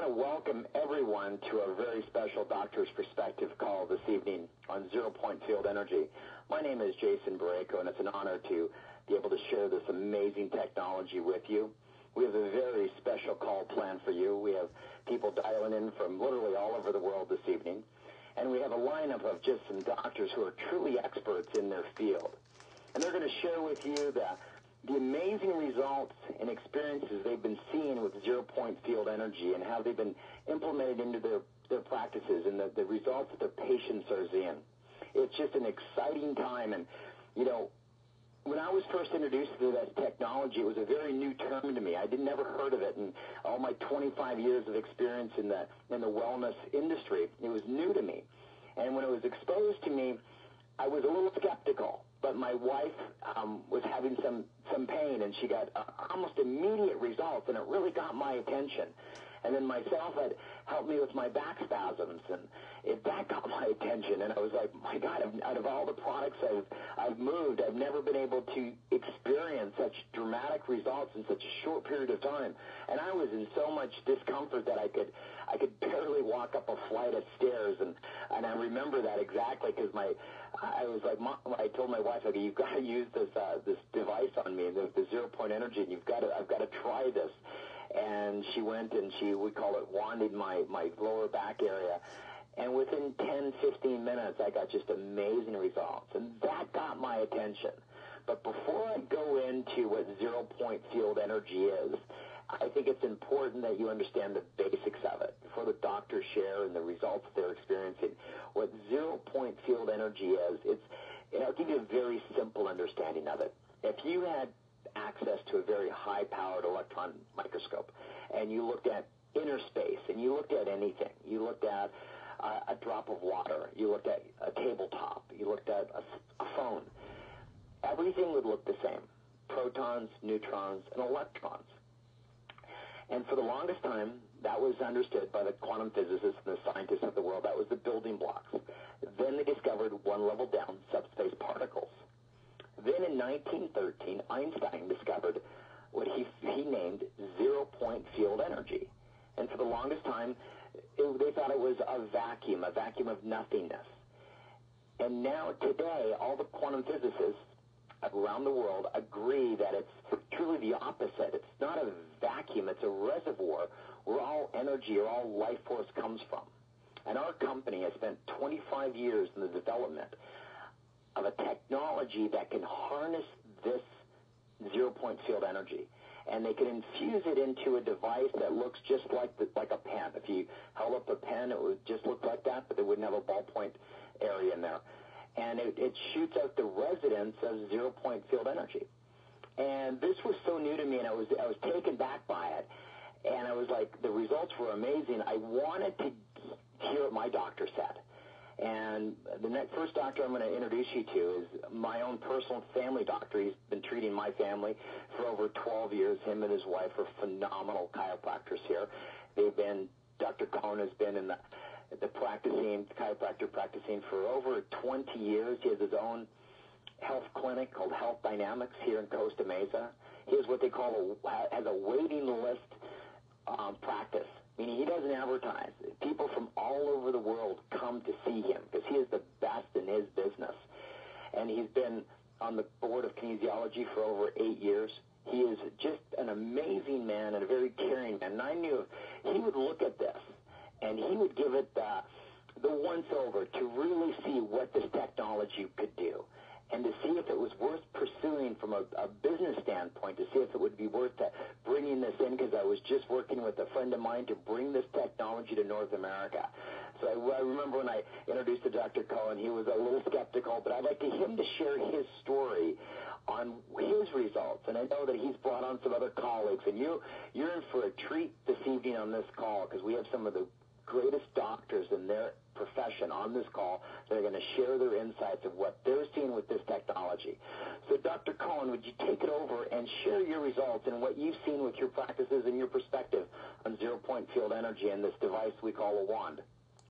to welcome everyone to a very special Doctor's Perspective call this evening on zero-point field energy. My name is Jason Borrego, and it's an honor to be able to share this amazing technology with you. We have a very special call planned for you. We have people dialing in from literally all over the world this evening, and we have a lineup of just some doctors who are truly experts in their field. And they're going to share with you the amazing results and experiences they've been seeing with zero-point field energy and how they've been implemented into their practices and the results that their patients are seeing. It's just an exciting time. And, you know, when I was first introduced to this technology, it was a very new term to me. I had never heard of it in all my 25 years of experience in the wellness industry. It was new to me. And when it was exposed to me, I was a little skeptical. But my wife was having some pain, and she got almost immediate results, and it really got my attention. And then myself had helped me with my back spasms, and that got my attention. And I was like, my God, out of all the products I've moved, I've never been able to experience such dramatic results in such a short period of time. And I was in so much discomfort that I could barely walk up a flight of stairs. And I remember that exactly because I was like, Mom, I told my wife, okay, you've got to use this device on me, the zero-point energy, and I've got to try this. And she went and we call it wanded my lower back area. And within 10, 15 minutes, I got just amazing results. And that got my attention. But before I go into what zero-point field energy is, I think it's important that you understand the basics of it before the doctors share and the results they're experiencing. What zero-point field energy is, I'll give you a very simple understanding of it. If you had access to a very high-powered electron microscope, and you looked at inner space, and you looked at anything. You looked at a drop of water. You looked at a tabletop. You looked at a phone. Everything would look the same. Protons, neutrons, and electrons. And for the longest time, that was understood by the quantum physicists and the scientists of the world. That was the building blocks. Then they discovered one level down, subspace particles. Then in 1913, Einstein discovered what he named zero-point field energy. And for the longest time, they thought it was a vacuum of nothingness. And now today, all the quantum physicists around the world agree that it's truly the opposite. It's not a vacuum, it's a reservoir where all energy or all life force comes from. And our company has spent 25 years in the development of a technology that can harness this zero-point field energy. And they can infuse it into a device that looks just like a pen. If you held up a pen, it would just look like that, but they wouldn't have a ballpoint area in there. And it shoots out the resonance of zero-point field energy. And this was so new to me, and I was taken back by it. And I was like, the results were amazing. I wanted to hear what my doctor said. And the first doctor I'm going to introduce you to is my own personal family doctor. He's been treating my family for over 12 years. Him and his wife are phenomenal chiropractors here. Dr. Cohen has been in the chiropractor practicing for over 20 years. He has his own health clinic called Health Dynamics here in Costa Mesa. He has what they call has a waiting list practice, meaning he doesn't advertise. People from all over the world come to see him because he is the best in his business. And he's been on the board of kinesiology for over 8 years. He is just an amazing man and a very caring man. And I knew he would look at this and he would give it the once-over to really see what this technology could do and to see if it was worth pursuing from a business standpoint, to see if it would be worth bringing this in, because I was just working with a friend of mine to bring this technology to North America. So I remember when I introduced to Dr. Cohen, he was a little skeptical, but I'd like him to share his story on his results. And I know that he's brought on some other colleagues, and you're in for a treat this evening on this call, because we have some of the greatest doctors in their profession on this call that are going to share their insights of what they're seeing with this technology. So Dr. Cohen, would you take it over and share your results and what you've seen with your practices and your perspective on zero-point field energy and this device we call a wand?